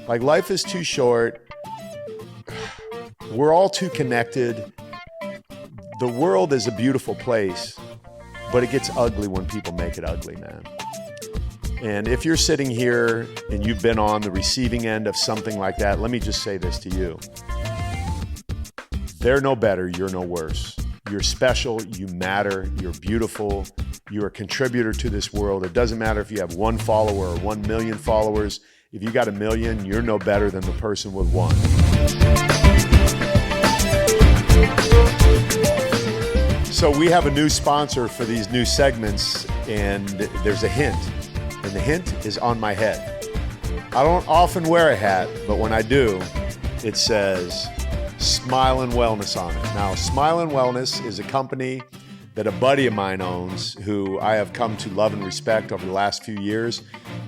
Like, life is too short. We're all too connected. The world is a beautiful place, but it gets ugly when people make it ugly, man. And if you're sitting here and you've been on the receiving end of something like that, let me just say this to you. They're no better, you're no worse. You're special, you matter, you're beautiful, you're a contributor to this world. It doesn't matter if you have 1 follower or 1 million followers. If you got 1 million, you're no better than the person with 1. So we have a new sponsor for these new segments, and there's a hint, and the hint is on my head. I don't often wear a hat, but when I do, it says Smile and Wellness on it. Now, Smile and Wellness is a company that a buddy of mine owns, who I have come to love and respect over the last few years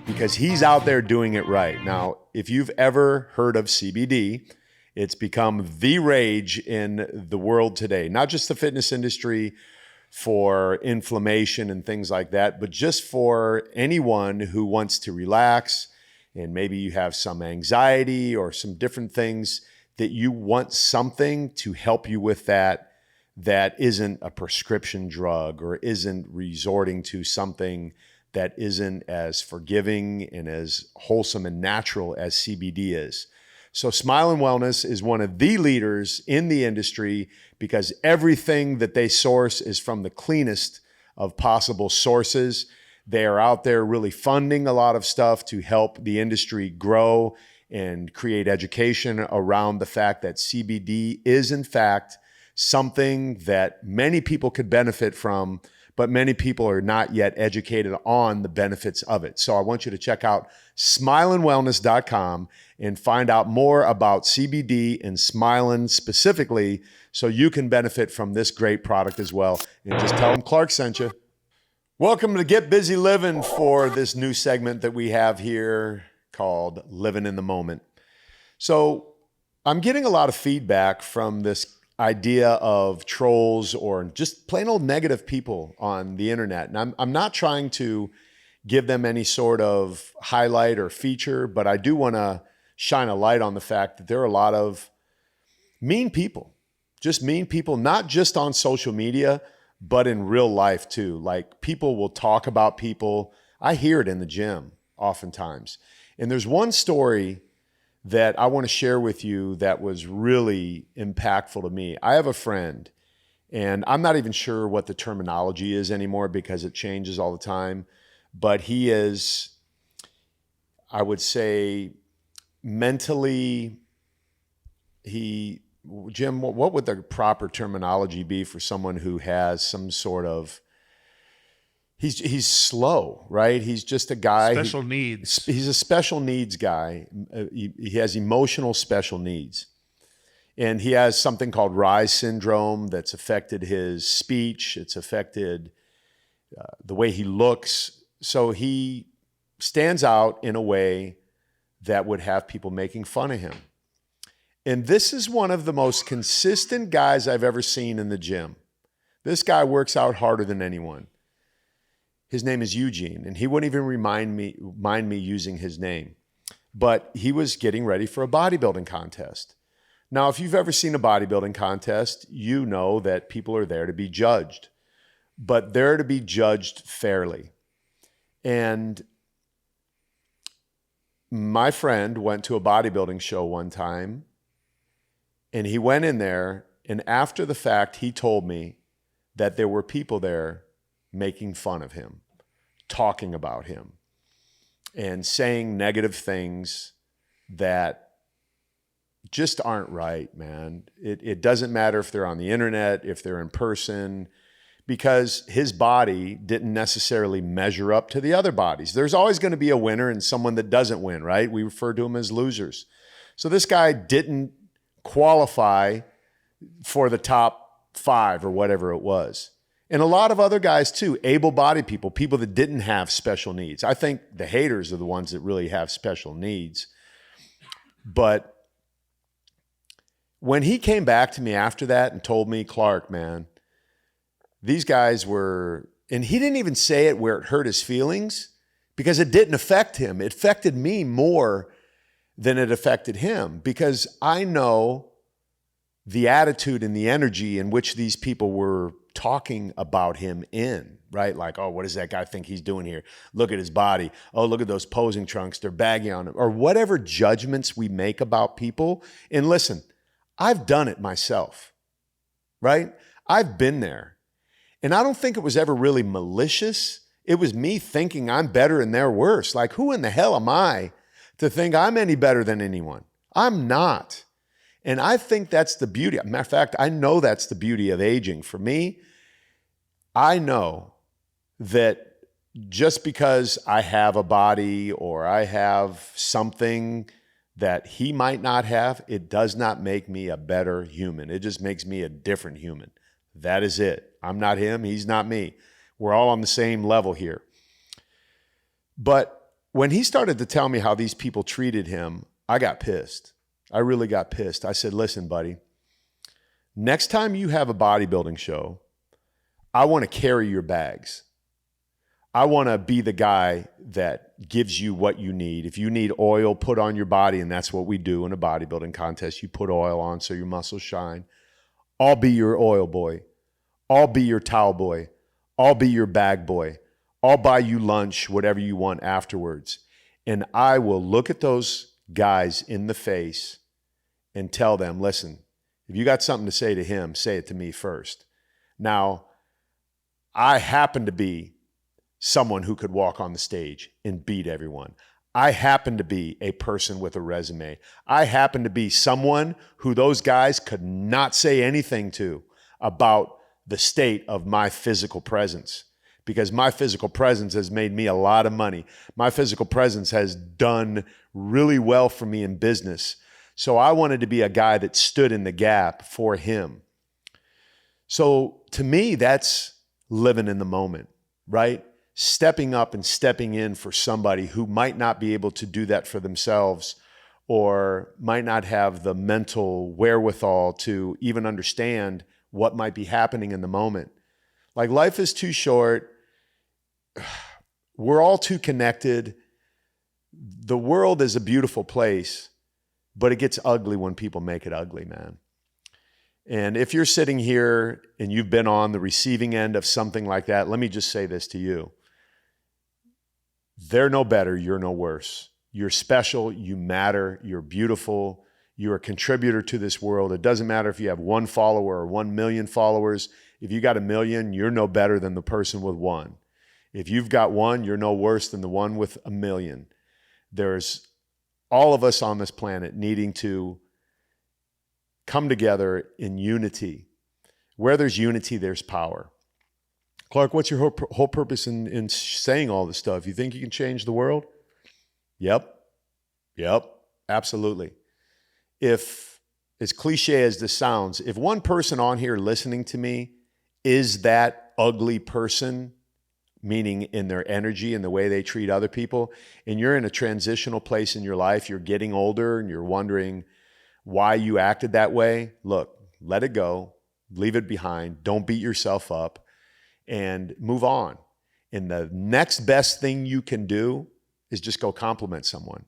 because he's out there doing it right. Now, if you've ever heard of CBD, it's become the rage in the world today, not just the fitness industry for inflammation and things like that, but just for anyone who wants to relax and maybe you have some anxiety or some different things that you want something to help you with that isn't a prescription drug or isn't resorting to something that isn't as forgiving and as wholesome and natural as CBD is. So Smile and Wellness is one of the leaders in the industry because everything that they source is from the cleanest of possible sources. They are out there really funding a lot of stuff to help the industry grow and create education around the fact that CBD is in fact something that many people could benefit from, but many people are not yet educated on the benefits of it. So I want you to check out smileandwellness.com and find out more about CBD and Smilin' specifically so you can benefit from this great product as well. And just tell them Clark sent you. Welcome to Get Busy Living for this new segment that we have here called Living in the Moment. So I'm getting a lot of feedback from this idea of trolls or just plain old negative people on the internet. And I'm not trying to give them any sort of highlight or feature, but I do want to shine a light on the fact that there are a lot of mean people, just mean people, not just on social media, but in real life too. Like, people will talk about people. I hear it in the gym oftentimes. And there's one story that I want to share with you that was really impactful to me. I have a friend, and I'm not even sure what the terminology is anymore because it changes all the time, but he is, I would say, mentally, Jim, what would the proper terminology be for someone who has some sort of, he's slow, right? He's just a guy. Special needs. He's a special needs guy. He has emotional special needs. And he has something called Rise syndrome that's affected his speech. It's affected the way he looks. So he stands out in a way that would have people making fun of him. And this is one of the most consistent guys I've ever seen in the gym. This guy works out harder than anyone. His name is Eugene, and he wouldn't even mind me using his name. But he was getting ready for a bodybuilding contest. Now, if you've ever seen a bodybuilding contest, you know that people are there to be judged, but they're to be judged fairly. And my friend went to a bodybuilding show one time, and he went in there, and after the fact, he told me that there were people there making fun of him, talking about him, and saying negative things that just aren't right, man. It doesn't matter if they're on the internet, if they're in person, because his body didn't necessarily measure up to the other bodies. There's always going to be a winner and someone that doesn't win, right? We refer to them as losers. So this guy didn't qualify for the top 5 or whatever it was. And a lot of other guys too, able-bodied people, people that didn't have special needs. I think the haters are the ones that really have special needs. But when he came back to me after that and told me, Clark, man, these guys were, and he didn't even say it where it hurt his feelings because it didn't affect him. It affected me more than it affected him, because I know the attitude and the energy in which these people were talking about him in, right? Like, oh, what does that guy think he's doing here? Look at his body. Oh, look at those posing trunks. They're baggy on him. Or whatever judgments we make about people. And listen, I've done it myself, right? I've been there. And I don't think it was ever really malicious. It was me thinking I'm better and they're worse. Like, who in the hell am I to think I'm any better than anyone? I'm not. And I think that's the beauty. Matter of fact, I know that's the beauty of aging. For me, I know that just because I have a body or I have something that he might not have, it does not make me a better human. It just makes me a different human. That is it. I'm not him. He's not me. We're all on the same level here. But when he started to tell me how these people treated him, I got pissed. I really got pissed. I said, listen, buddy, next time you have a bodybuilding show, I want to carry your bags. I want to be the guy that gives you what you need. If you need oil put on your body, and that's what we do in a bodybuilding contest, you put oil on so your muscles shine. I'll be your oil boy. I'll be your towel boy. I'll be your bag boy. I'll buy you lunch, whatever you want afterwards. And I will look at those guys in the face and tell them, listen, if you got something to say to him, say it to me first. Now, I happen to be someone who could walk on the stage and beat everyone. I happen to be a person with a resume. I happen to be someone who those guys could not say anything to about the state of my physical presence, because my physical presence has made me a lot of money. My physical presence has done really well for me in business. So I wanted to be a guy that stood in the gap for him. So to me, that's living in the moment, right? Stepping up and stepping in for somebody who might not be able to do that for themselves, or might not have the mental wherewithal to even understand what might be happening in the moment. Like, life is too short. We're all too connected. The world is a beautiful place, but it gets ugly when people make it ugly, man. And if you're sitting here and you've been on the receiving end of something like that, let me just say this to you. They're no better, you're no worse. You're special, you matter, you're beautiful, you're a contributor to this world. It doesn't matter if you have 1 follower or 1 million followers. If you got 1 million, you're no better than the person with 1. If you've got 1, you're no worse than the one with 1 million. There's all of us on this planet needing to come together in unity. Where there's unity, there's power. Clark, what's your whole purpose in saying all this stuff? You think you can change the world? Yep, absolutely. If, as cliche as this sounds, if one person on here listening to me is that ugly person, meaning in their energy and the way they treat other people, and you're in a transitional place in your life, you're getting older and you're wondering why you acted that way, look, let it go, leave it behind, don't beat yourself up, and move on. And the next best thing you can do is just go compliment someone,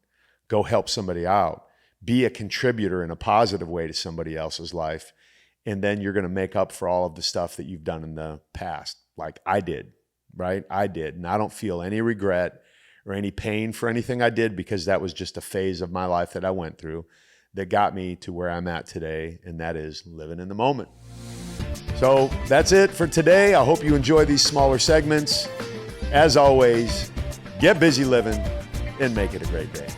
go help somebody out, be a contributor in a positive way to somebody else's life, and then you're going to make up for all of the stuff that you've done in the past, like I did. Right? I did. And I don't feel any regret or any pain for anything I did, because that was just a phase of my life that I went through that got me to where I'm at today. And that is living in the moment. So that's it for today. I hope you enjoy these smaller segments. As always, get busy living and make it a great day.